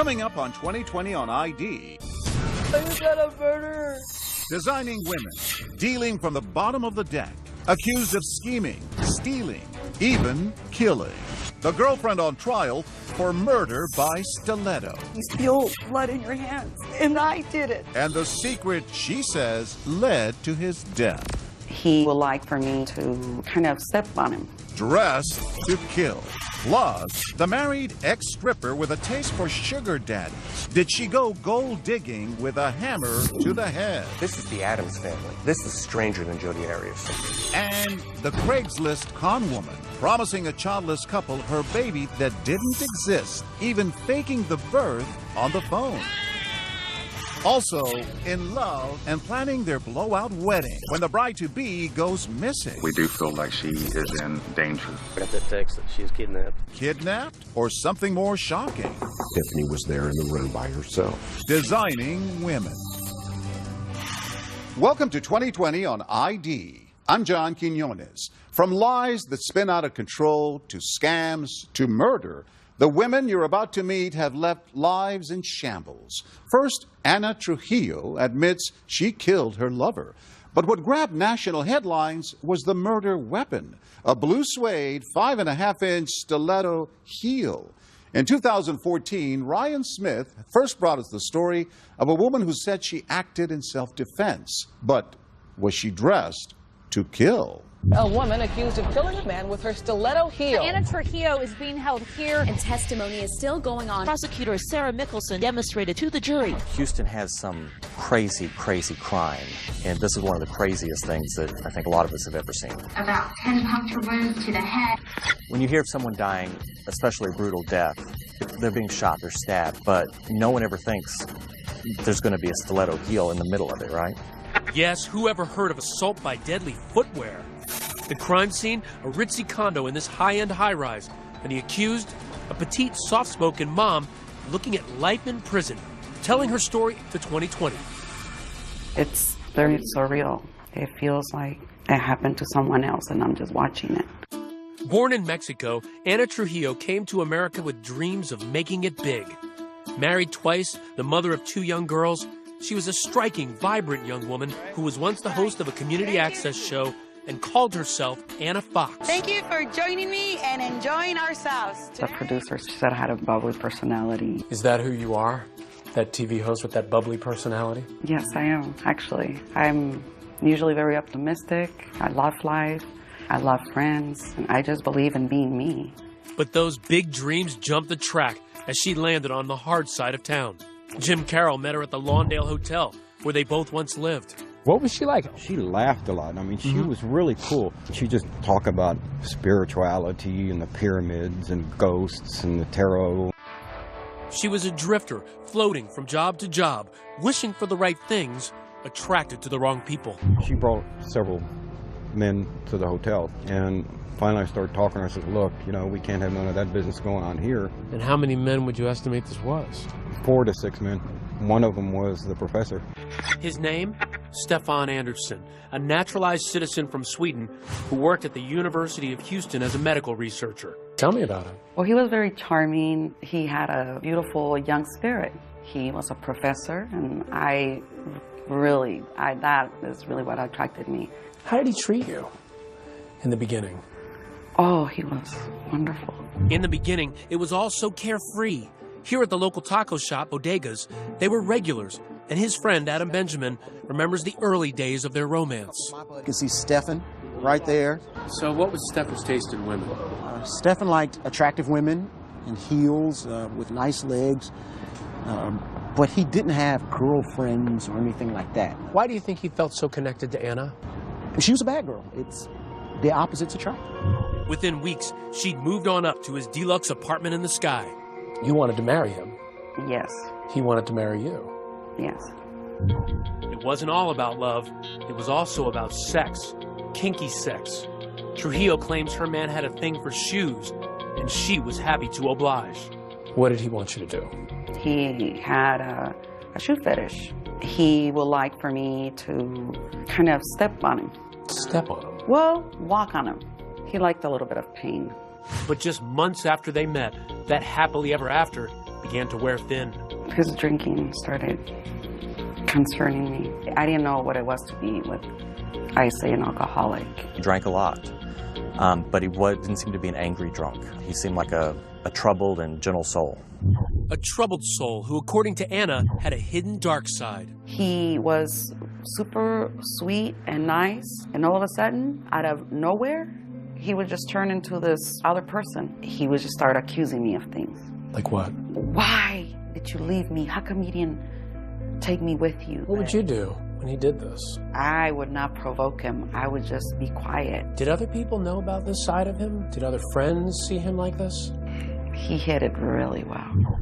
Coming up on 2020 on ID. You got a murderer. Designing women, dealing from the bottom of the deck, accused of scheming, stealing, even killing. The girlfriend on trial for murder by stiletto. You spilled blood in your hands, and I did it. And the secret, she says, led to his death. He would like for me to kind of step on him. Dressed to kill. Plus, the married ex-stripper with a taste for sugar daddies. Did she go gold digging with a hammer to the head? This is the Addams family. This is stranger than Jodi Arias. And the Craigslist con woman, promising a childless couple her baby that didn't exist, even faking the birth on the phone. Also, in love and planning their blowout wedding when the bride-to-be goes missing. We do feel like she is in danger. I got that text that she was kidnapped. Kidnapped? Or something more shocking? Tiffany was there in the room by herself. Designing women. Welcome to 2020 on ID. I'm John Quinones. From lies that spin out of control to scams to murder, the women you're about to meet have left lives in shambles. First, Ana Trujillo admits she killed her lover. But what grabbed national headlines was the murder weapon, a blue suede 5.5-inch stiletto heel. In 2014, Ryan Smith first brought us the story of a woman who said she acted in self-defense. But was she dressed to kill? A woman accused of killing a man with her stiletto heel. Ana Trujillo is being held here, and testimony is still going on. Prosecutor Sarah Mickelson demonstrated to the jury. Houston has some crazy, crazy crime, and this is one of the craziest things that I think a lot of us have ever seen. About 10 puncture wounds to the head. When you hear of someone dying, especially a brutal death, they're being shot, they're stabbed, but no one ever thinks there's going to be a stiletto heel in the middle of it, right? Yes, who ever heard of assault by deadly footwear? The crime scene, a ritzy condo in this high-end high-rise, and the accused, a petite, soft-spoken mom looking at life in prison, telling her story to 2020. It's very surreal. It feels like it happened to someone else, and I'm just watching it. Born in Mexico, Ana Trujillo came to America with dreams of making it big. Married twice, the mother of 2 young girls, she was a striking, vibrant young woman who was once the host of a community access show and called herself Anna Fox. Thank you for joining me and enjoying ourselves. The producer said I had a bubbly personality. Is that who you are? That TV host with that bubbly personality? Yes, I am, actually. I'm usually very optimistic. I love life. I love friends. And I just believe in being me. But those big dreams jumped the track as she landed on the hard side of town. Jim Carroll met her at the Lawndale Hotel, where they both once lived. What was she like? She laughed a lot. I mean, she was really cool. She just talked about spirituality and the pyramids and ghosts and the tarot. She was a drifter, floating from job to job, wishing for the right things, attracted to the wrong people. She brought several men to the hotel, and finally I started talking to her. I said, look, you know, we can't have none of that business going on here. And how many men would you estimate this was? 4 to 6 men. One of them was the professor. His name? Stefan Andersson, a naturalized citizen from Sweden who worked at the University of Houston as a medical researcher. Tell me about him. Well, he was very charming. He had a beautiful young spirit. He was a professor, and that is really what attracted me. How did he treat you in the beginning? Oh, he was wonderful. In the beginning, it was all so carefree. Here at the local taco shop, Bodegas, they were regulars, and his friend, Adam Benjamin, remembers the early days of their romance. You can see Stefan right there. So what was Stefan's taste in women? Stefan liked attractive women in heels with nice legs, but he didn't have girlfriends or anything like that. Why do you think he felt so connected to Anna? She was a bad girl. It's the opposites attract. Within weeks, she'd moved on up to his deluxe apartment in the sky. You wanted to marry him. Yes. He wanted to marry you. Yes. It wasn't all about love. It was also about sex. Kinky sex. Trujillo claims her man had a thing for shoes, and she was happy to oblige. What did he want you to do? He had a shoe fetish. He would like for me to kind of step on him. Step on him? Well, walk on him. He liked a little bit of pain. But just months after they met, that happily ever after, began to wear thin. His drinking started concerning me. I didn't know what it was to be with, I say, an alcoholic. He drank a lot, but he didn't seem to be an angry drunk. He seemed like a troubled and gentle soul. A troubled soul who, according to Anna, had a hidden dark side. He was super sweet and nice, and all of a sudden, out of nowhere, he would just turn into this other person. He would just start accusing me of things. Like what? Why did you leave me? How come you didn't take me with you? What would you do when he did this? I would not provoke him. I would just be quiet. Did other people know about this side of him? Did other friends see him like this? He hid it really well.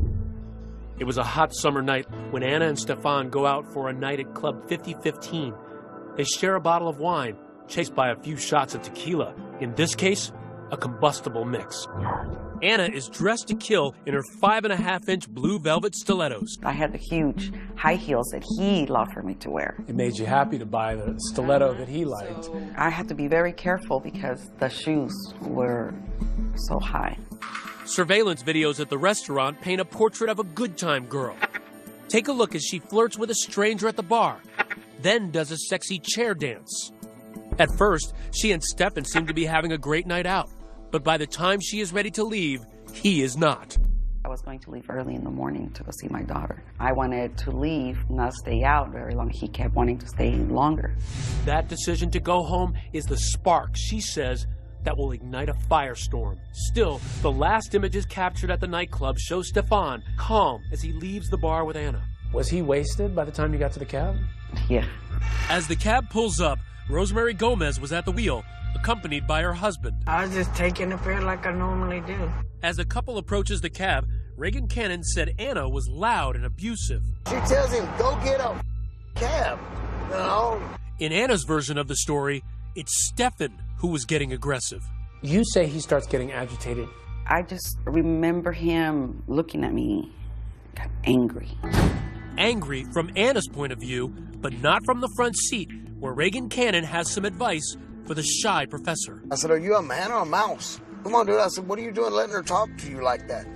It was a hot summer night when Anna and Stefan go out for a night at Club 5015. They share a bottle of wine, chased by a few shots of tequila. In this case, a combustible mix. Anna is dressed to kill in her 5.5-inch blue velvet stilettos. I had the huge high heels that he loved for me to wear. It made you happy to buy the stiletto that he liked. I had to be very careful because the shoes were so high. Surveillance videos at the restaurant paint a portrait of a good time girl. Take a look as she flirts with a stranger at the bar, then does a sexy chair dance. At first, she and Stefan seem to be having a great night out, but by the time she is ready to leave, he is not. I was going to leave early in the morning to go see my daughter. I wanted to leave, not stay out very long. He kept wanting to stay longer. That decision to go home is the spark, she says, that will ignite a firestorm. Still, the last images captured at the nightclub show Stefan calm as he leaves the bar with Anna. Was he wasted by the time you got to the cab? Yeah. As the cab pulls up, Rosemary Gomez was at the wheel, accompanied by her husband. I was just taking the fare like I normally do. As the couple approaches the cab, Reagan Cannon said Anna was loud and abusive. She tells him, go get a cab. No. In Anna's version of the story, it's Stefan who was getting aggressive. You say he starts getting agitated. I just remember him looking at me, got angry. Angry from Anna's point of view, but not from the front seat, where Reagan Cannon has some advice for the shy professor. I said, are you a man or a mouse? Come on, dude. I said, what are you doing letting her talk to you like that?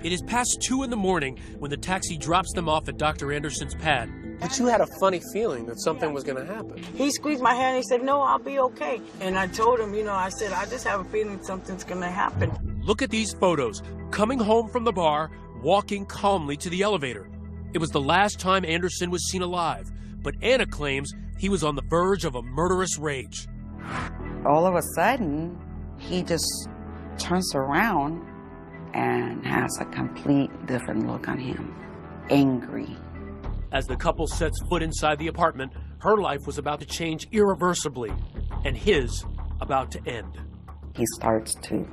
It is past 2 in the morning when the taxi drops them off at Dr. Anderson's pad. But you had a funny feeling that something was going to happen. He squeezed my hand and he said, no, I'll be okay. And I told him, I said, I just have a feeling something's going to happen. Look at these photos. Coming home from the bar, walking calmly to the elevator. It was the last time Anderson was seen alive, but Anna claims he was on the verge of a murderous rage. All of a sudden, he just turns around and has a complete different look on him. Angry. As the couple sets foot inside the apartment, her life was about to change irreversibly, and his about to end. He starts to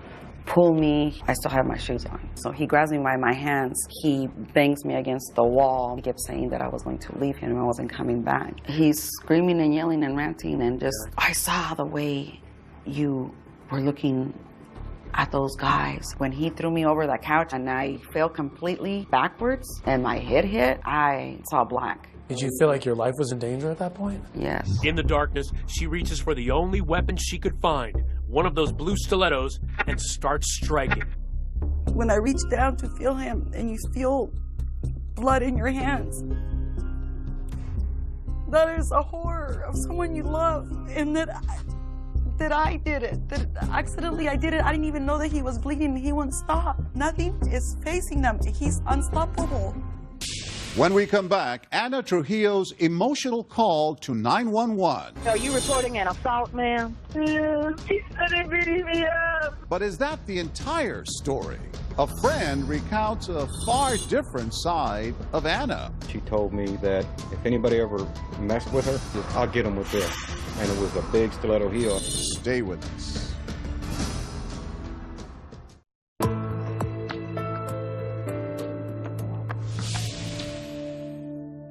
pull me. I still have my shoes on. So he grabs me by my hands. He bangs me against the wall. He kept saying that I was going to leave him and I wasn't coming back. He's screaming and yelling and ranting and just, I saw the way you were looking at those guys. When he threw me over the couch and I fell completely backwards and my head hit, I saw black. Did you feel like your life was in danger at that point? Yes. In the darkness, she reaches for the only weapon she could find, one of those blue stilettos, and starts striking. When I reach down to feel him and you feel blood in your hands, that is a horror of someone you love, and that I did it, that accidentally I did it. I didn't even know that he was bleeding and he wouldn't stop. Nothing is facing them. He's unstoppable. When we come back, Anna Trujillo's emotional call to 911. Are you reporting an assault, ma'am? Yeah, he started beating me up. But is that the entire story? A friend recounts a far different side of Anna. She told me that if anybody ever messed with her, I'll get them with this. And it was a big stiletto heel. Stay with us.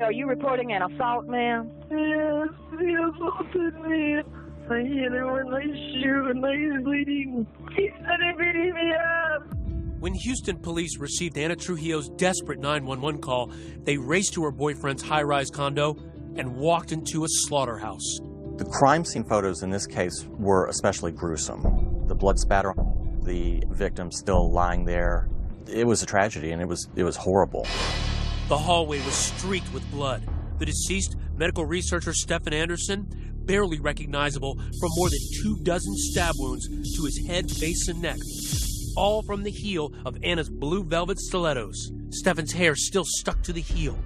Are you reporting an assault, ma'am? Yeah, he assaulted me. I hit him with my shoe and he's bleeding. He started beating me up. When Houston police received Anna Trujillo's desperate 911 call, they raced to her boyfriend's high-rise condo and walked into a slaughterhouse. The crime scene photos in this case were especially gruesome. The blood spatter, the victim still lying there, It was a tragedy, and it was horrible. The hallway was streaked with blood. The deceased, medical researcher Stephen Anderson, barely recognizable from more than 24 stab wounds to his head, face, and neck, all from the heel of Anna's blue velvet stilettos. Stephen's hair still stuck to the heel.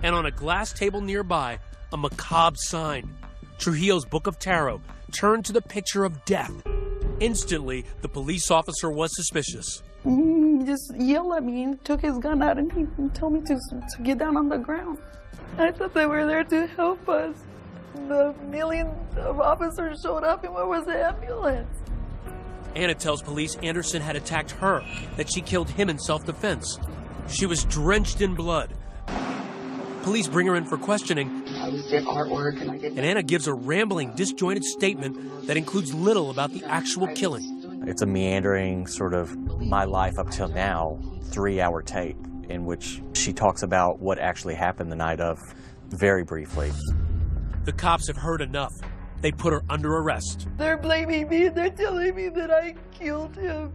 And on a glass table nearby, a macabre sign. Trujillo's Book of Tarot turned to the picture of death. Instantly, the police officer was suspicious. He just yelled at me and took his gun out and he told me to get down on the ground. I thought they were there to help us. The millions of officers showed up and where was the ambulance? Anna tells police Anderson had attacked her, that she killed him in self-defense. She was drenched in blood. Police bring her in for questioning, and Anna gives a rambling, disjointed statement that includes little about the actual killing. It's a meandering sort of my life up till now 3-hour tape in which she talks about what actually happened the night of, very briefly. The cops have heard enough. They put her under arrest. They're blaming me. They're telling me that I killed him.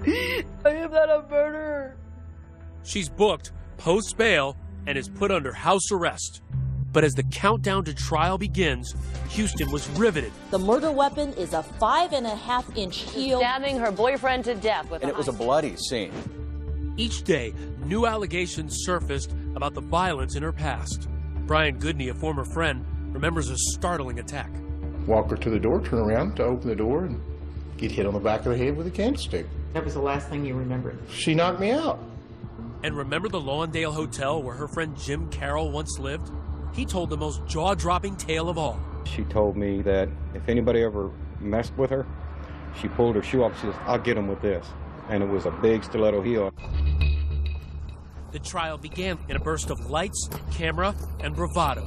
I am not a murderer. She's booked, post bail, and is put under house arrest. But as the countdown to trial begins, Houston was riveted. The murder weapon is a 5.5-inch heel. Stabbing her boyfriend to death with And it was a bloody scene. Each day, new allegations surfaced about the violence in her past. Brian Goodney, a former friend, remembers a startling attack. Walk her to the door, turn around to open the door, and get hit on the back of the head with a candlestick. That was the last thing you remembered. She knocked me out. And remember the Lawndale Hotel where her friend Jim Carroll once lived? He told the most jaw-dropping tale of all. She told me that if anybody ever messed with her, she pulled her shoe off. She says, "I'll get them with this." And it was a big stiletto heel. The trial began in a burst of lights, camera, and bravado.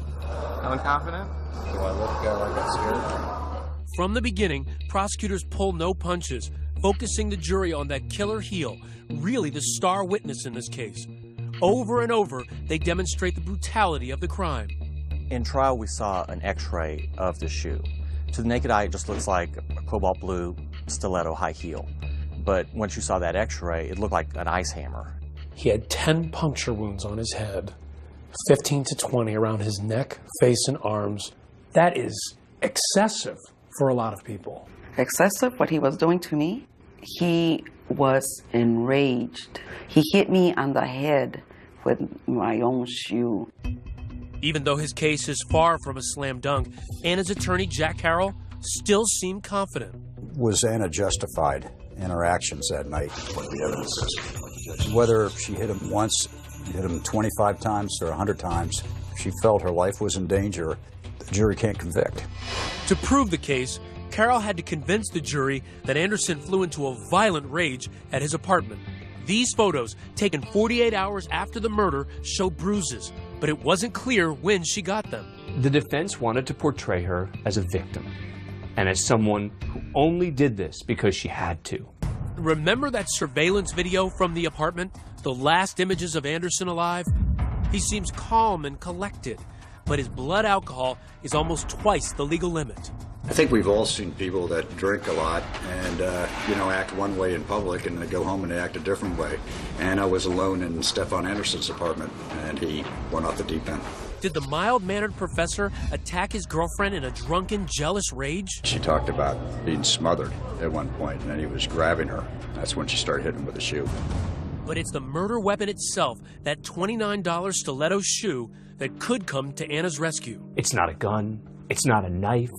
Feeling confident? Do I look like I got scared? From the beginning, prosecutors pull no punches, focusing the jury on that killer heel, really the star witness in this case. Over and over, they demonstrate the brutality of the crime. In trial, we saw an x-ray of the shoe. To the naked eye, it just looks like a cobalt blue stiletto high heel. But once you saw that x-ray, it looked like an ice hammer. He had 10 puncture wounds on his head, 15 to 20 around his neck, face, and arms. That is excessive for a lot of people. Excessive, what he was doing to me? He was enraged. He hit me on the head with my own shoe. Even though his case is far from a slam dunk, Anna's attorney, Jack Carroll, still seemed confident. Was Anna justified in her actions that night? What the evidence is. Whether she hit him once, hit him 25 times or 100 times, if she felt her life was in danger, the jury can't convict. To prove the case, Carroll had to convince the jury that Anderson flew into a violent rage at his apartment. These photos, taken 48 hours after the murder, show bruises, but it wasn't clear when she got them. The defense wanted to portray her as a victim and as someone who only did this because she had to. Remember that surveillance video from the apartment? The last images of Anderson alive? He seems calm and collected, but his blood alcohol is almost twice the legal limit. I think we've all seen people that drink a lot and, act one way in public and they go home and they act a different way. Anna was alone in Stefan Anderson's apartment and he went off the deep end. Did the mild-mannered professor attack his girlfriend in a drunken, jealous rage? She talked about being smothered at one point and then he was grabbing her. That's when she started hitting him with a shoe. But it's the murder weapon itself, that $29 stiletto shoe, that could come to Anna's rescue. It's not a gun. It's not a knife.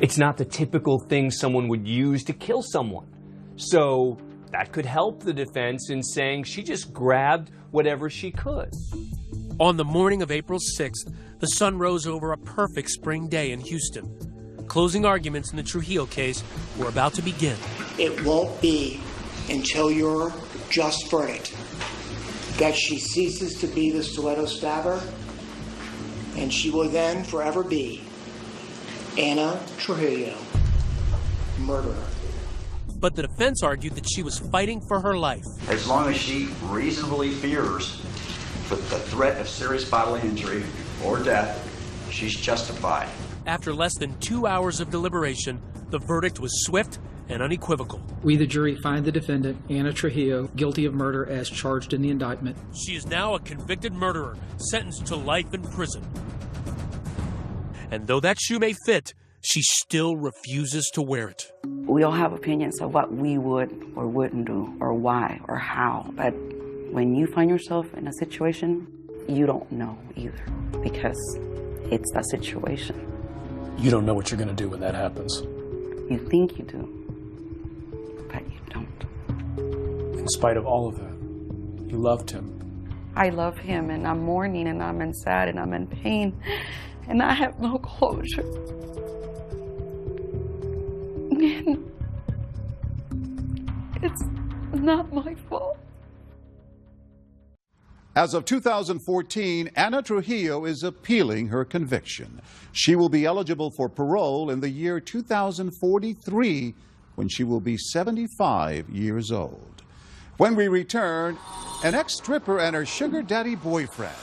It's not the typical thing someone would use to kill someone. So that could help the defense in saying she just grabbed whatever she could. On the morning of April 6th, the sun rose over a perfect spring day in Houston. Closing arguments in the Trujillo case were about to begin. It won't be until your just verdict that she ceases to be the stiletto stabber, and she will then forever be Anna Trujillo, murderer. But the defense argued that she was fighting for her life. As long as she reasonably fears the threat of serious bodily injury or death, she's justified. After less than 2 hours of deliberation, the verdict was swift and unequivocal. We, the jury, find the defendant, Anna Trujillo, guilty of murder as charged in the indictment. She is now a convicted murderer, sentenced to life in prison. And though that shoe may fit, she still refuses to wear it. We all have opinions of what we would or wouldn't do, or why, or how. But when you find yourself in a situation, you don't know either, because it's a situation. You don't know what you're going to do when that happens. You think you do, but you don't. In spite of all of that, you loved him. I love him, and I'm mourning, and I'm in sad, and I'm in pain, and I have no closure. And it's not my fault. As of 2014, Anna Trujillo is appealing her conviction. She will be eligible for parole in the year 2043, when she will be 75 years old. When we return, an ex-stripper and her sugar daddy boyfriend.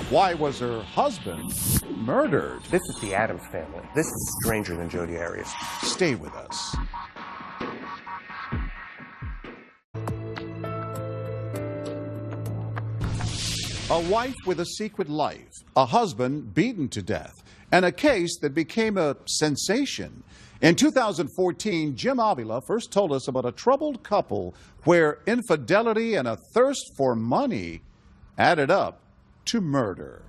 Why was her husband murdered? This is the Addams family. This is stranger than Jodi Arias. Stay with us. A wife with a secret life, a husband beaten to death, and a case that became a sensation. In 2014, Jim Avila first told us about a troubled couple where infidelity and a thirst for money added up to murder.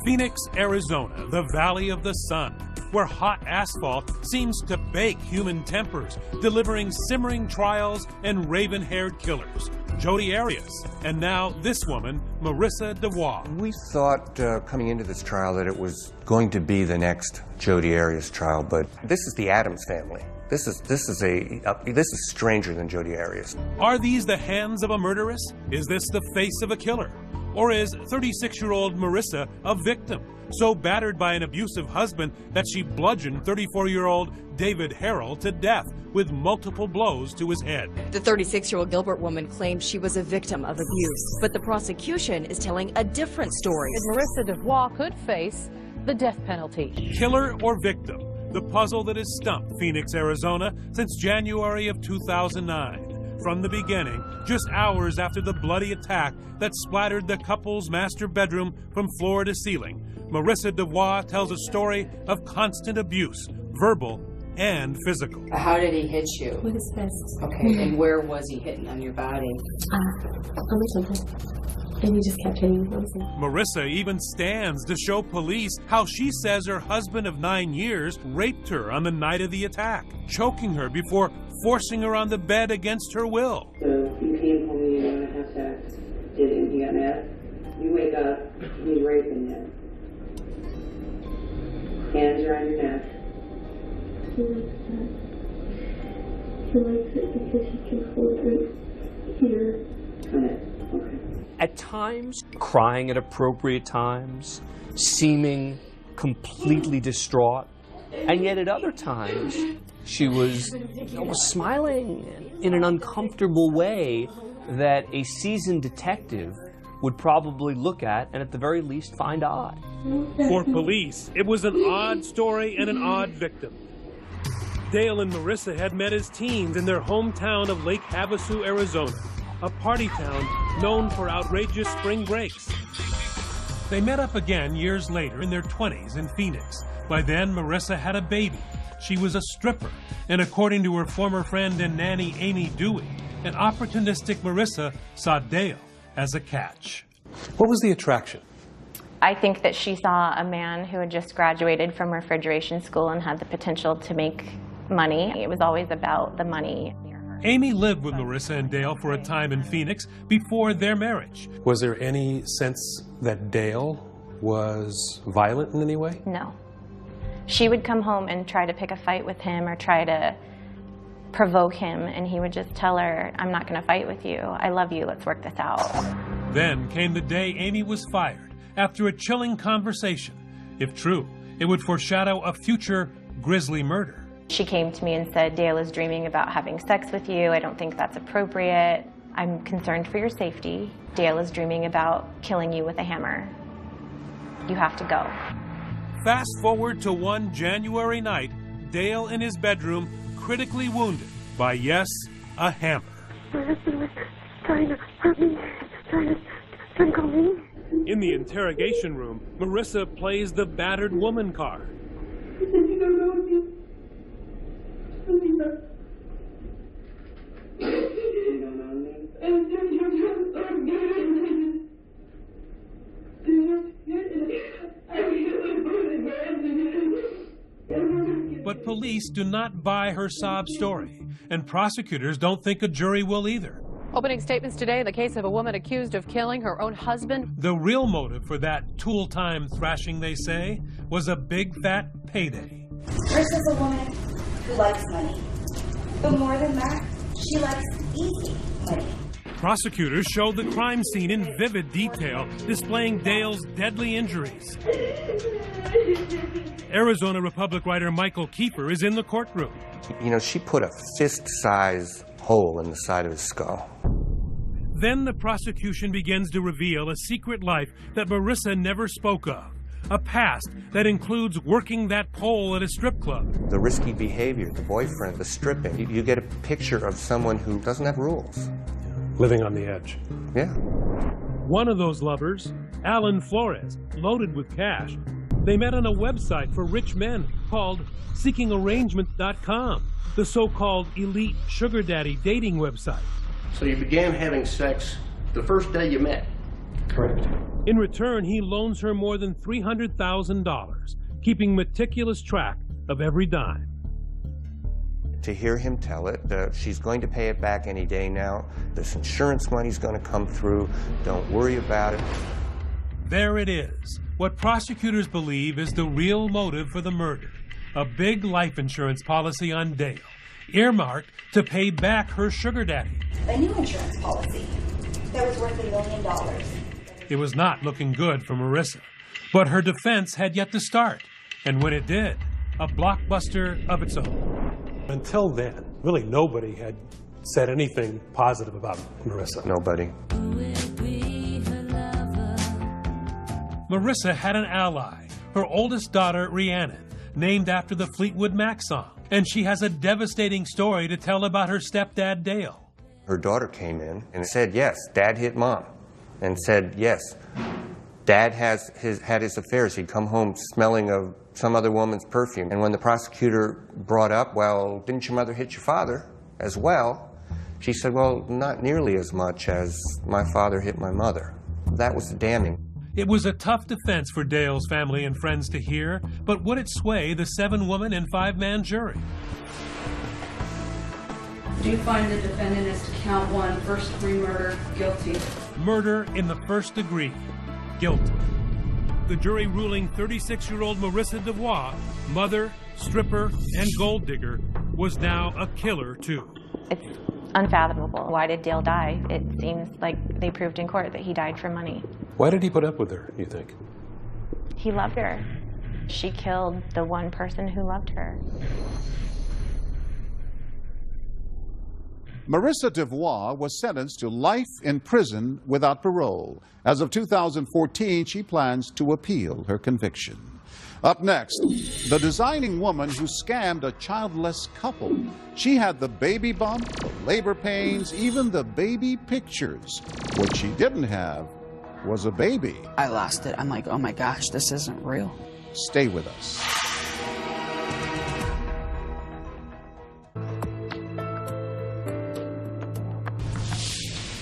Phoenix, Arizona, the Valley of the Sun, where hot asphalt seems to bake human tempers, delivering simmering trials and raven-haired killers. Jodi Arias, and now this woman, Marissa Dubois. We thought coming into this trial that it was going to be the next Jodi Arias trial, but this is the Addams family. This is stranger than Jodi Arias. Are these the hands of a murderess? Is this the face of a killer? Or is 36-year-old Marissa a victim, so battered by an abusive husband that she bludgeoned 34-year-old David Harrell to death with multiple blows to his head? The 36-year-old Gilbert woman claims she was a victim of abuse, but the prosecution is telling a different story. Marissa Dubois could face the death penalty. Killer or victim? The puzzle that has stumped Phoenix, Arizona since January of 2009. From the beginning, just hours after the bloody attack that splattered the couple's master bedroom from floor to ceiling, Marissa Dubois tells a story of constant abuse, verbal and physical. How did he hit you? With his fists. Okay, and where was he hitting on your body? Under something. And he just kept hitting me. Marissa even stands to show police how she says her husband of 9 years raped her on the night of the attack, choking her before forcing her on the bed against her will. So you came home and you want to have sex, didn't you? Got mad? You wake up, he's raping you. Hands are on your neck. He likes that. He likes it because he can hold it here. On it. Okay. At times, crying at appropriate times, seeming completely distraught, and yet at other times, she was almost smiling in an uncomfortable way that a seasoned detective would probably look at and at the very least find odd. For police, it was an odd story and an odd victim. Dale and Marissa had met as teens in their hometown of Lake Havasu, Arizona, a party town known for outrageous spring breaks. They met up again years later in their 20s in Phoenix. By then, Marissa had a baby. She was a stripper, and according to her former friend and nanny, Amy Dewey, an opportunistic Marissa saw Dale as a catch. What was the attraction? I think that she saw a man who had just graduated from refrigeration school and had the potential to make money. It was always about the money. Amy lived with Marissa and Dale for a time in Phoenix before their marriage. Was there any sense that Dale was violent in any way? No. She would come home and try to pick a fight with him or try to provoke him, and he would just tell her, I'm not going to fight with you. I love you. Let's work this out. Then came the day Amy was fired after a chilling conversation. If true, it would foreshadow a future grisly murder. She came to me and said, Dale is dreaming about having sex with you. I don't think that's appropriate. I'm concerned for your safety. Dale is dreaming about killing you with a hammer. You have to go. Fast forward to one January night, Dale in his bedroom, critically wounded by, yes, a hammer. My husband was trying to hurt me, trying to call me. In the interrogation room, Marissa plays the battered woman card. But police do not buy her sob story, and prosecutors don't think a jury will either. Opening statements today in the case of a woman accused of killing her own husband. The real motive for that tool-time thrashing, they say, was a big fat payday. Marissa's a woman who likes money. But more than that, she likes easy money. Prosecutors showed the crime scene in vivid detail, displaying Dale's deadly injuries. Arizona Republic writer Michael Kiefer is in the courtroom. You know, she put a fist-size hole in the side of his skull. Then the prosecution begins to reveal a secret life that Marissa never spoke of. A past that includes working that pole at a strip club. The risky behavior, the boyfriend, the stripping. You get a picture of someone who doesn't have rules. Living on the edge. Yeah. One of those lovers, Alan Flores, loaded with cash. They met on a website for rich men called SeekingArrangement.com, the so-called elite sugar daddy dating website. So you began having sex the first day you met? Correct. In return, he loans her more than $300,000, keeping meticulous track of every dime. To hear him tell it, she's going to pay it back any day now. This insurance money's going to come through. Don't worry about it. There it is. What prosecutors believe is the real motive for the murder. A big life insurance policy on Dale, earmarked to pay back her sugar daddy. A new insurance policy that was worth $1 million. It was not looking good for Marissa, but her defense had yet to start. And when it did, a blockbuster of its own. Until then, really nobody had said anything positive about Marissa. Nobody. Marissa had an ally, her oldest daughter, Rhiannon, named after the Fleetwood Mac song. And she has a devastating story to tell about her stepdad, Dale. Her daughter came in and said, yes, Dad hit Mom. And said, yes, Dad had his affairs. He'd come home smelling of some other woman's perfume. And when the prosecutor brought up, well, didn't your mother hit your father as well? She said, well, not nearly as much as my father hit my mother. That was damning. It was a tough defense for Dale's family and friends to hear, but would it sway the 7-woman and 5-man jury? Do you find the defendant is to count 1, first-degree murder, guilty? Murder in the first degree, guilty. The jury ruling 36-year-old Marissa DeVois, mother, stripper, and gold digger, was now a killer too. It's unfathomable. Why did Dale die? It seems like they proved in court that he died for money. Why did he put up with her, you think? He loved her. She killed the one person who loved her. Marissa DeVois was sentenced to life in prison without parole. As of 2014, she plans to appeal her conviction. Up next, the designing woman who scammed a childless couple. She had the baby bump, the labor pains, even the baby pictures. What she didn't have was a baby. I lost it. I'm like, oh my gosh, this isn't real. Stay with us.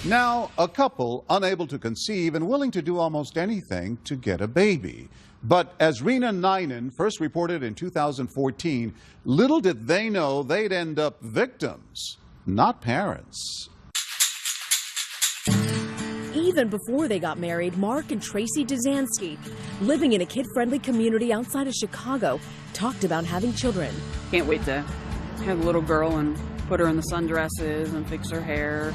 Now, a couple unable to conceive and willing to do almost anything to get a baby. But as Rena Ninen first reported in 2014, little did they know they'd end up victims, not parents. Even before they got married, Mark and Tracy Dzansky, living in a kid-friendly community outside of Chicago, talked about having children. Can't wait to have a little girl and put her in the sundresses and fix her hair.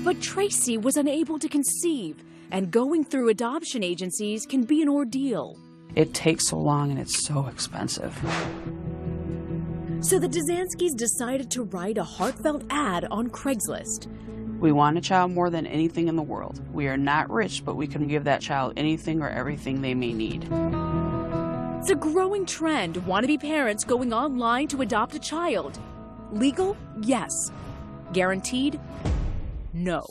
But Tracy was unable to conceive, and going through adoption agencies can be an ordeal. It takes so long and it's so expensive. So the Dzanskys decided to write a heartfelt ad on Craigslist. We want a child more than anything in the world. We are not rich, but we can give that child anything or everything they may need. It's a growing trend, wannabe parents going online to adopt a child. Legal? Yes. Guaranteed? No.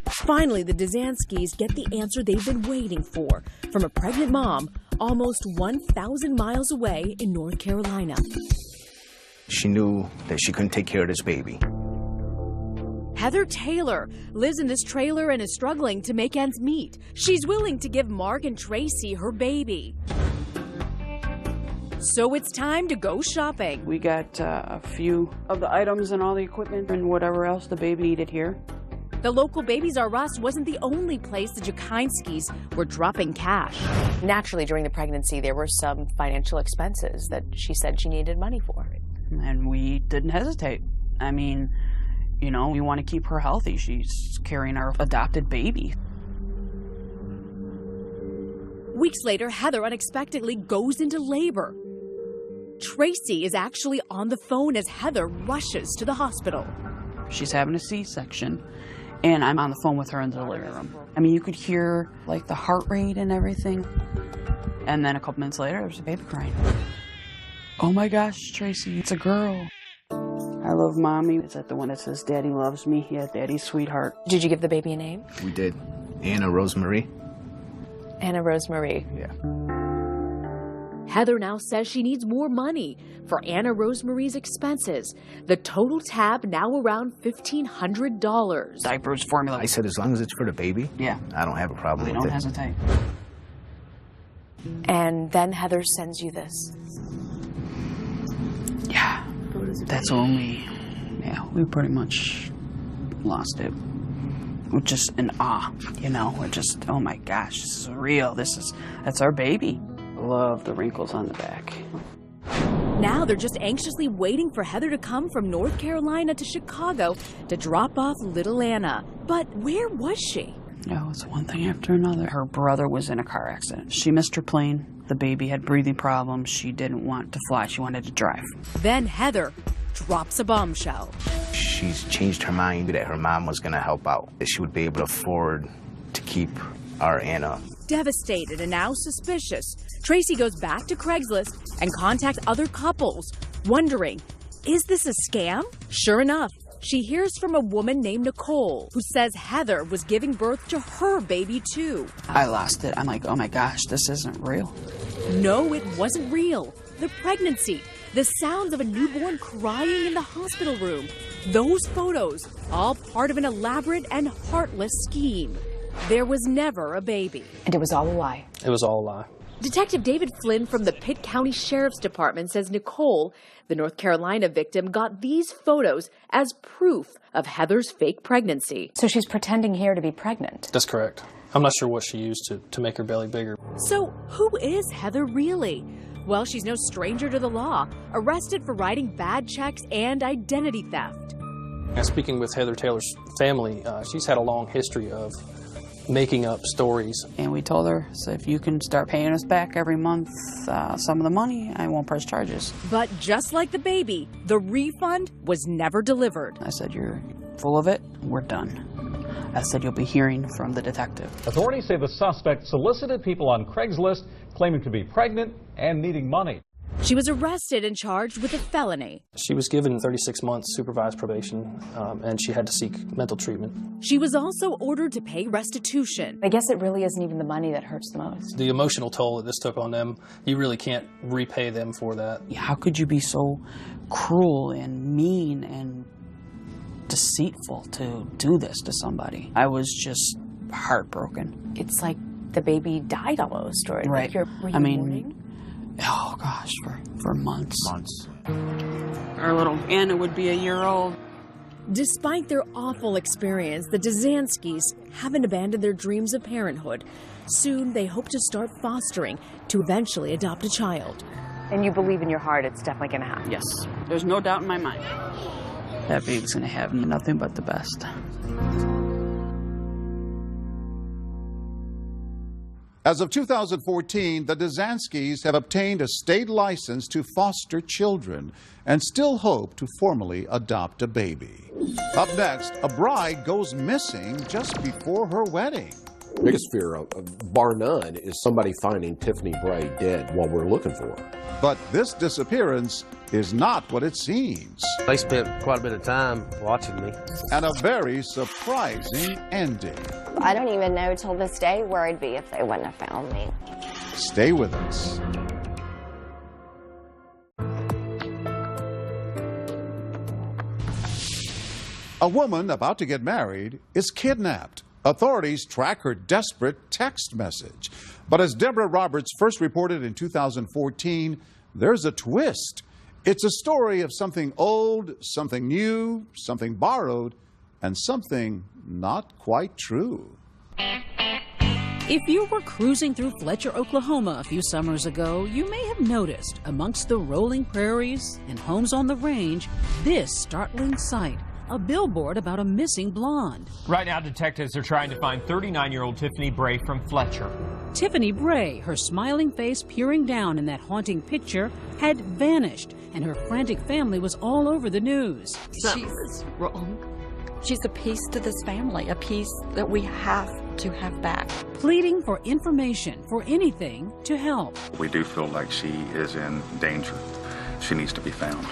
Finally, the Dzanskis get the answer they've been waiting for from a pregnant mom almost 1,000 miles away in North Carolina. She knew that she couldn't take care of this baby. Heather Taylor lives in this trailer and is struggling to make ends meet. She's willing to give Mark and Tracy her baby. So it's time to go shopping. We got a few of the items and all the equipment and whatever else the baby needed here. The local Babies R Us wasn't the only place the Jakinskis were dropping cash. Naturally, during the pregnancy, there were some financial expenses that she said she needed money for. And we didn't hesitate. I mean, you know, we want to keep her healthy. She's carrying our adopted baby. Weeks later, Heather unexpectedly goes into labor. Tracy is actually on the phone as Heather rushes to the hospital. She's having a C-section, and I'm on the phone with her in the living room. I mean, you could hear, like, the heart rate and everything. And then a couple minutes later, there's a baby crying. Oh my gosh, Tracy, it's a girl. I love Mommy. Is that the one that says Daddy loves me? Yeah, Daddy's sweetheart. Did you give the baby a name? We did. Anna Rosemary. Anna Rosemary. Yeah. Heather now says she needs more money for Anna Rosemary's expenses. The total tab now around $1,500. Diapers, formula. I said as long as it's for the baby, yeah, I don't have a problem with it. Don't hesitate. And then Heather sends you this. Yeah, that's when we pretty much lost it. We're just in awe, you know. We're just, oh my gosh, this is real. That's our baby. Love the wrinkles on the back. Now they're just anxiously waiting for Heather to come from North Carolina to Chicago to drop off little Anna. But where was she? Oh, it's one thing after another. Her brother was in a car accident. She missed her plane. The baby had breathing problems. She didn't want to fly. She wanted to drive. Then Heather drops a bombshell. She's changed her mind that her mom was going to help out, that she would be able to afford to keep our Anna. Devastated and now suspicious, Tracy goes back to Craigslist and contacts other couples, wondering, is this a scam? Sure enough, she hears from a woman named Nicole who says Heather was giving birth to her baby too. I lost it. I'm like, oh my gosh, this isn't real. No, it wasn't real. The pregnancy, the sounds of a newborn crying in the hospital room, those photos, all part of an elaborate and heartless scheme. There was never a baby. And it was all a lie. It was all a lie. Detective David Flynn from the Pitt County Sheriff's Department says Nicole, the North Carolina victim, got these photos as proof of Heather's fake pregnancy. So she's pretending here to be pregnant. That's correct. I'm not sure what she used to make her belly bigger. So who is Heather really? Well, she's no stranger to the law, arrested for writing bad checks and identity theft. And speaking with Heather Taylor's family, she's had a long history of making up stories. And we told her, so if you can start paying us back every month some of the money, I won't press charges. But just like the baby, the refund was never delivered. I said, you're full of it, we're done. I said, you'll be hearing from the detective. Authorities say the suspect solicited people on Craigslist claiming to be pregnant and needing money. She was arrested and charged with a felony. She was given 36 months supervised probation, and she had to seek mental treatment. She was also ordered to pay restitution. I guess it really isn't even the money that hurts the most. The emotional toll that this took on them, you really can't repay them for that. How could you be so cruel and mean and deceitful to do this to somebody? I was just heartbroken. It's like the baby died almost, or right. Were you mourning? Oh gosh, for months. Our little Anna would be a year old. Despite their awful experience, the Dzanskis haven't abandoned their dreams of parenthood. Soon, they hope to start fostering to eventually adopt a child. And you believe in your heart it's definitely going to happen? Yes. There's no doubt in my mind. That baby's going to have nothing but the best. As of 2014, the Dzanskis have obtained a state license to foster children and still hope to formally adopt a baby. Up next, a bride goes missing just before her wedding. Biggest fear, bar none, is somebody finding Tiffany Bray dead while we're looking for her. But this disappearance is not what it seems. They spent quite a bit of time watching me. And a very surprising ending. I don't even know till this day where I'd be if they wouldn't have found me. Stay with us. A woman about to get married is kidnapped. Authorities track her desperate text message. But as Deborah Roberts first reported in 2014, there's a twist. It's a story of something old, something new, something borrowed, and something not quite true. If you were cruising through Fletcher, Oklahoma a few summers ago, you may have noticed amongst the rolling prairies and homes on the range this startling sight. A billboard about a missing blonde. Right now, detectives are trying to find 39-year-old Tiffany Bray from Fletcher. Tiffany Bray, her smiling face peering down in that haunting picture, had vanished, and her frantic family was all over the news. She's wrong. She's a piece to this family, a piece that we have to have back. Pleading for information, for anything to help. We do feel like she is in danger. She needs to be found.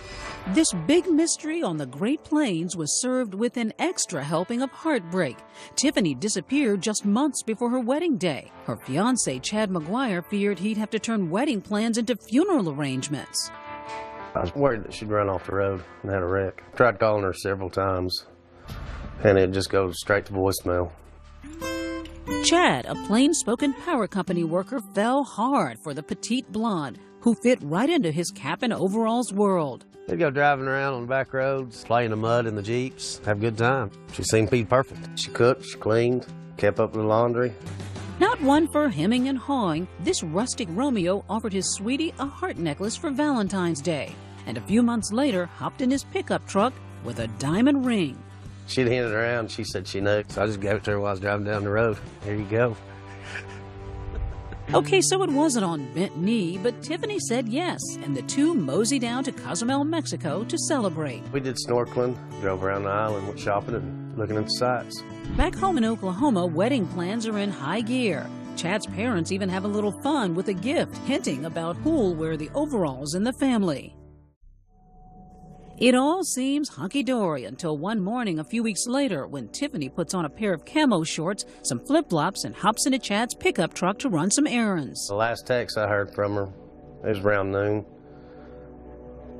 This big mystery on the Great Plains was served with an extra helping of heartbreak. Tiffany disappeared just months before her wedding day. Her fiancé, Chad McGuire, feared he'd have to turn wedding plans into funeral arrangements. I was worried that she'd run off the road and had a wreck. Tried calling her several times, and it just goes straight to voicemail. Chad, a plain-spoken power company worker, fell hard for the petite blonde, who fit right into his cap and overalls world. They'd go driving around on the back roads, play in the mud in the Jeeps, have a good time. She seemed to be perfect. She cooked, she cleaned, kept up with the laundry. Not one for hemming and hawing, this rustic Romeo offered his sweetie a heart necklace for Valentine's Day, and a few months later hopped in his pickup truck with a diamond ring. She'd handed it around, she said she knew, so I just gave it to her while I was driving down the road. Here you go. Okay, so it wasn't on bent knee, but Tiffany said yes, and the two moseyed down to Cozumel, Mexico to celebrate. We did snorkeling, drove around the island, went shopping and looking at the sights. Back home in Oklahoma, wedding plans are in high gear. Chad's parents even have a little fun with a gift, hinting about who'll wear the overalls in the family. It all seems hunky-dory until one morning a few weeks later when Tiffany puts on a pair of camo shorts, some flip-flops, and hops into Chad's pickup truck to run some errands. The last text I heard from her, it was around noon.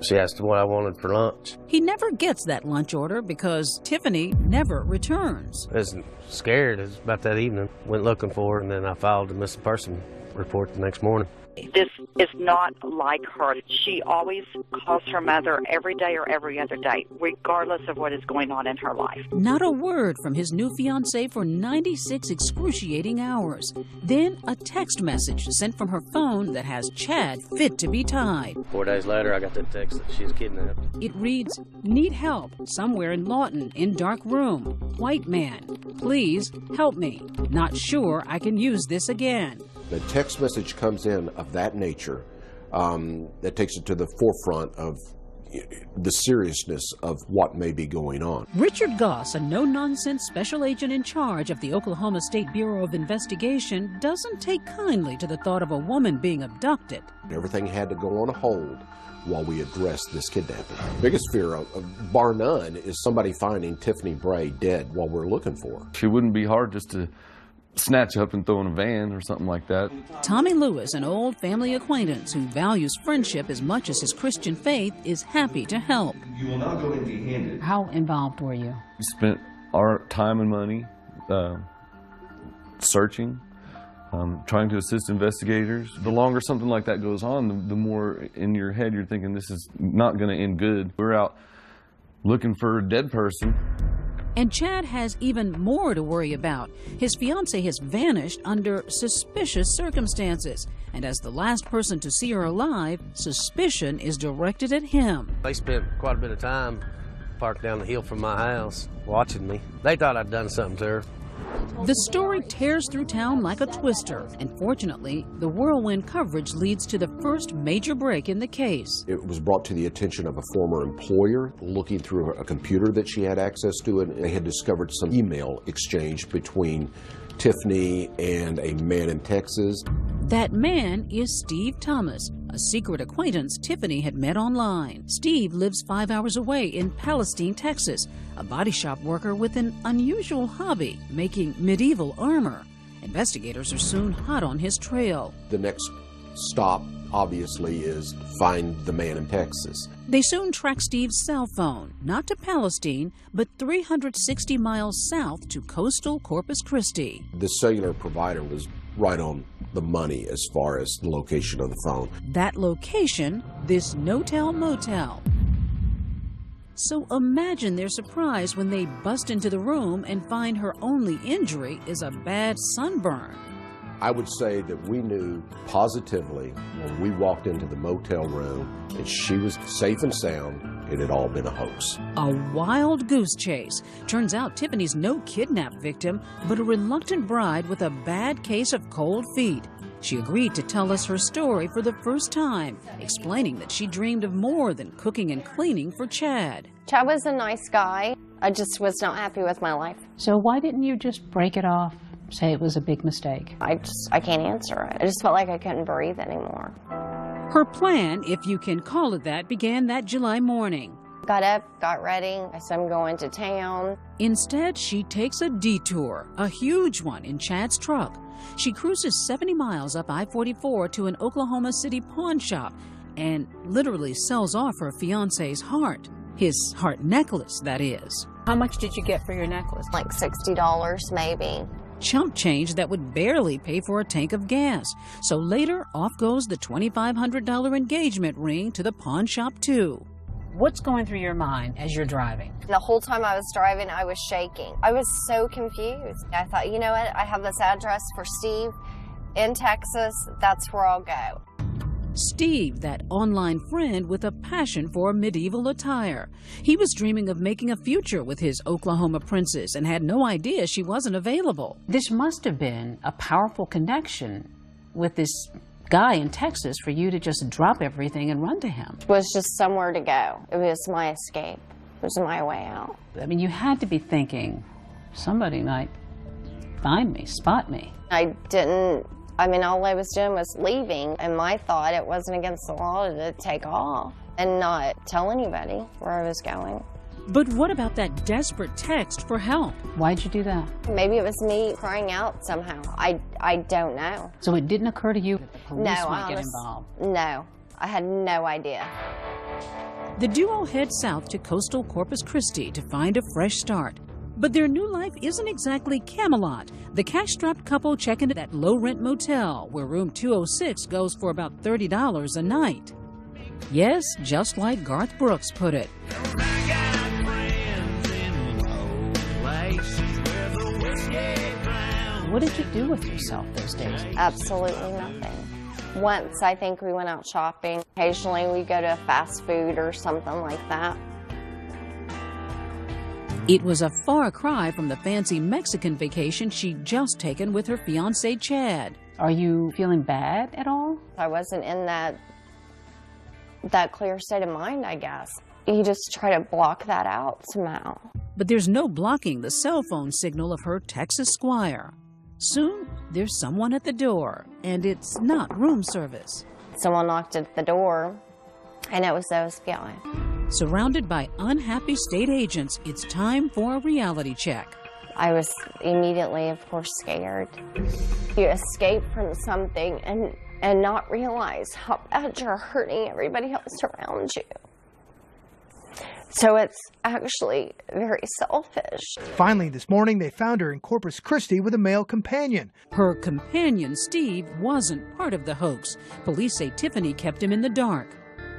She asked what I wanted for lunch. He never gets that lunch order because Tiffany never returns. I was scared. It was about that evening. Went looking for her, and then I filed a missing person report the next morning. This is not like her. She always calls her mother every day or every other day, regardless of what is going on in her life. Not a word from his new fiancée for 96 excruciating hours. Then a text message sent from her phone that has Chad fit to be tied. 4 days later, I got that text that she was kidnapped. It reads, "Need help somewhere in Lawton, in dark room. White man. Please help me. Not sure I can use this again." The text message comes in of that nature, that takes it to the forefront of the seriousness of what may be going on. Richard Goss, a no-nonsense special agent in charge of the Oklahoma State Bureau of Investigation, doesn't take kindly to the thought of a woman being abducted. Everything had to go on hold while we address this kidnapping. Biggest fear, bar none, is somebody finding Tiffany Bray dead while we're looking for her. She wouldn't be hard just to snatch up and throw in a van or something like that. Tommy Lewis, an old family acquaintance who values friendship as much as his Christian faith, is happy to help. You will not go empty-handed. How involved were you? We spent our time and money searching, trying to assist investigators. The longer something like that goes on, the more in your head you're thinking this is not going to end good. We're out looking for a dead person. And Chad has even more to worry about. His fiancée has vanished under suspicious circumstances. And as the last person to see her alive, suspicion is directed at him. They spent quite a bit of time parked down the hill from my house watching me. They thought I'd done something to her. The story tears through town like a twister, and fortunately, the whirlwind coverage leads to the first major break in the case. It was brought to the attention of a former employer looking through a computer that she had access to, and they had discovered some email exchange between Tiffany and a man in Texas. That man is Steve Thomas, a secret acquaintance Tiffany had met online. Steve lives 5 hours away in Palestine, Texas, a body shop worker with an unusual hobby, making medieval armor. Investigators are soon hot on his trail. The next stop, obviously, is find the man in Texas. They soon track Steve's cell phone, not to Palestine, but 360 miles south to coastal Corpus Christi. The cellular provider was right on the money as far as the location of the phone. That location, this no-tell motel. So imagine their surprise when they bust into the room and find her only injury is a bad sunburn. I would say that we knew positively when we walked into the motel room that she was safe and sound. It had all been a hoax. A wild goose chase. Turns out Tiffany's no kidnap victim, but a reluctant bride with a bad case of cold feet. She agreed to tell us her story for the first time, explaining that she dreamed of more than cooking and cleaning for Chad. Chad was a nice guy. I just was not happy with my life. So why didn't you just break it off? Say it was a big mistake? I can't answer it. I just felt like I couldn't breathe anymore. Her plan, if you can call it that, began that July morning. Got up, got ready. I said I'm going to town. Instead, she takes a detour, a huge one, in Chad's truck. She cruises 70 miles up I-44 to an Oklahoma City pawn shop and literally sells off her fiancé's heart. His heart necklace, that is. How much did you get for your necklace? Like $60 maybe. Chump change that would barely pay for a tank of gas. So later, off goes the $2,500 engagement ring to the pawn shop, too. What's going through your mind as you're driving? The whole time I was driving, I was shaking. I was so confused. I thought, you know what? I have this address for Steve in Texas. That's where I'll go. Steve, that online friend with a passion for medieval attire. He was dreaming of making a future with his Oklahoma princess and had no idea she wasn't available. This must have been a powerful connection with this guy in Texas for you to just drop everything and run to him. It was just somewhere to go. It was my escape. It was my way out. I mean, you had to be thinking, somebody might find me, spot me. I mean, all I was doing was leaving, and my thought it wasn't against the law to take off and not tell anybody where I was going. But what about that desperate text for help? Why'd you do that? Maybe it was me crying out somehow. I don't know. So it didn't occur to you that the police might get involved? No, I had no idea. The duo heads south to coastal Corpus Christi to find a fresh start. But their new life isn't exactly Camelot. The cash-strapped couple check into that low-rent motel where room 206 goes for about $30 a night. Yes, just like Garth Brooks put it. What did you do with yourself those days? Absolutely nothing. Once, I think we went out shopping. Occasionally, we go to a fast food or something like that. It was a far cry from the fancy Mexican vacation she'd just taken with her fiancé, Chad. Are you feeling bad at all? I wasn't in that clear state of mind, I guess. You just try to block that out somehow. But there's no blocking the cell phone signal of her Texas squire. Soon, there's someone at the door, and it's not room service. Someone knocked at the door, and it was those guys. Surrounded by unhappy state agents, it's time for a reality check. I was immediately, of course, scared. You escape from something and not realize how bad you're hurting everybody else around you. So it's actually very selfish. Finally, this morning, they found her in Corpus Christi with a male companion. Her companion, Steve, wasn't part of the hoax. Police say Tiffany kept him in the dark.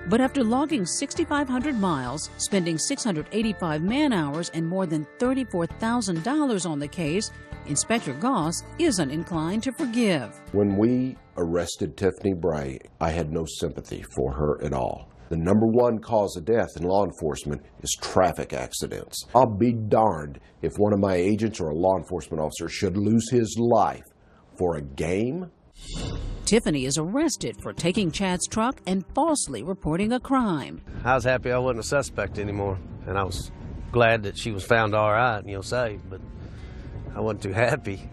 But after logging 6,500 miles, spending 685 man-hours, and more than $34,000 on the case, Inspector Goss isn't inclined to forgive. When we arrested Tiffany Bray, I had no sympathy for her at all. The number one cause of death in law enforcement is traffic accidents. I'll be darned if one of my agents or a law enforcement officer should lose his life for a game. Tiffany is arrested for taking Chad's truck and falsely reporting a crime. I was happy I wasn't a suspect anymore, and I was glad that she was found all right, saved, but I wasn't too happy.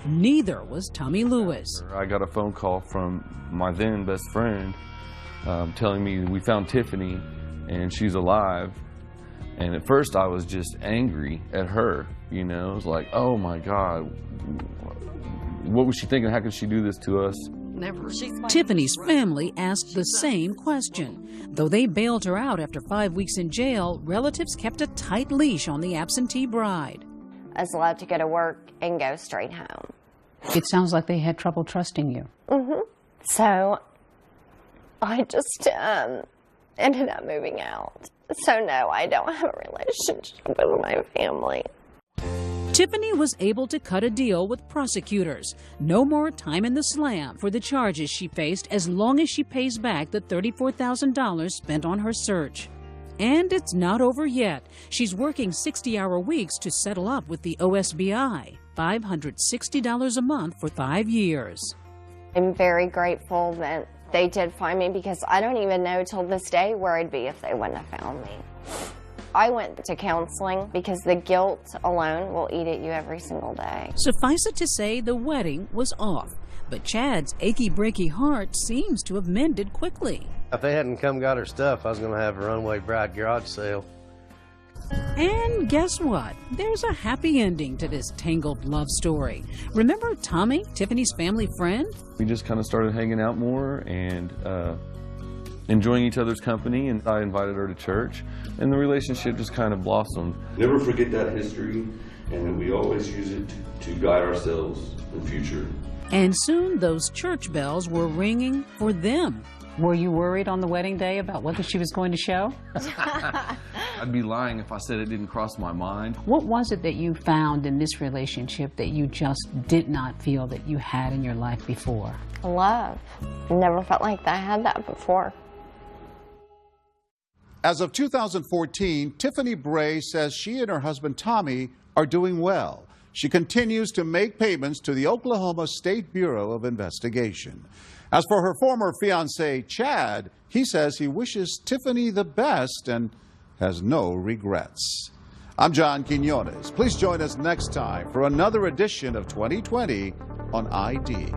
Neither was Tommy Lewis. I got a phone call from my then best friend telling me we found Tiffany and she's alive. And at first I was just angry at her, you know. It was like, oh my God, what was she thinking? How could she do this to us? Never. Tiffany's family asked the same question. Though they bailed her out after 5 weeks in jail, relatives kept a tight leash on the absentee bride. I was allowed to go to work and go straight home. It sounds like they had trouble trusting you. So I just ended up moving out. So no, I don't have a relationship with my family. Tiffany was able to cut a deal with prosecutors. No more time in the slam for the charges she faced as long as she pays back the $34,000 spent on her search. And it's not over yet. She's working 60-hour weeks to settle up with the OSBI, $560 a month for 5 years. I'm very grateful that they did find me, because I don't even know till this day where I'd be if they wouldn't have found me. I went to counseling because the guilt alone will eat at you every single day. Suffice it to say, the wedding was off. But Chad's achy breaky heart seems to have mended quickly. If they hadn't come got her stuff, I was going to have a runaway bride garage sale. And guess what? There's a happy ending to this tangled love story. Remember Tommy, Tiffany's family friend? We just kind of started hanging out more and enjoying each other's company, and I invited her to church, and the relationship just kind of blossomed. Never forget that history, and that we always use it to guide ourselves in the future. And soon those church bells were ringing for them. Were you worried on the wedding day about whether she was going to show? I'd be lying if I said it didn't cross my mind. What was it that you found in this relationship that you just did not feel that you had in your life before? Love. Never felt like I had that before. As of 2014, Tiffany Bray says she and her husband Tommy are doing well. She continues to make payments to the Oklahoma State Bureau of Investigation. As for her former fiancé, Chad, he says he wishes Tiffany the best and has no regrets. I'm John Quinones. Please join us next time for another edition of 2020 on ID.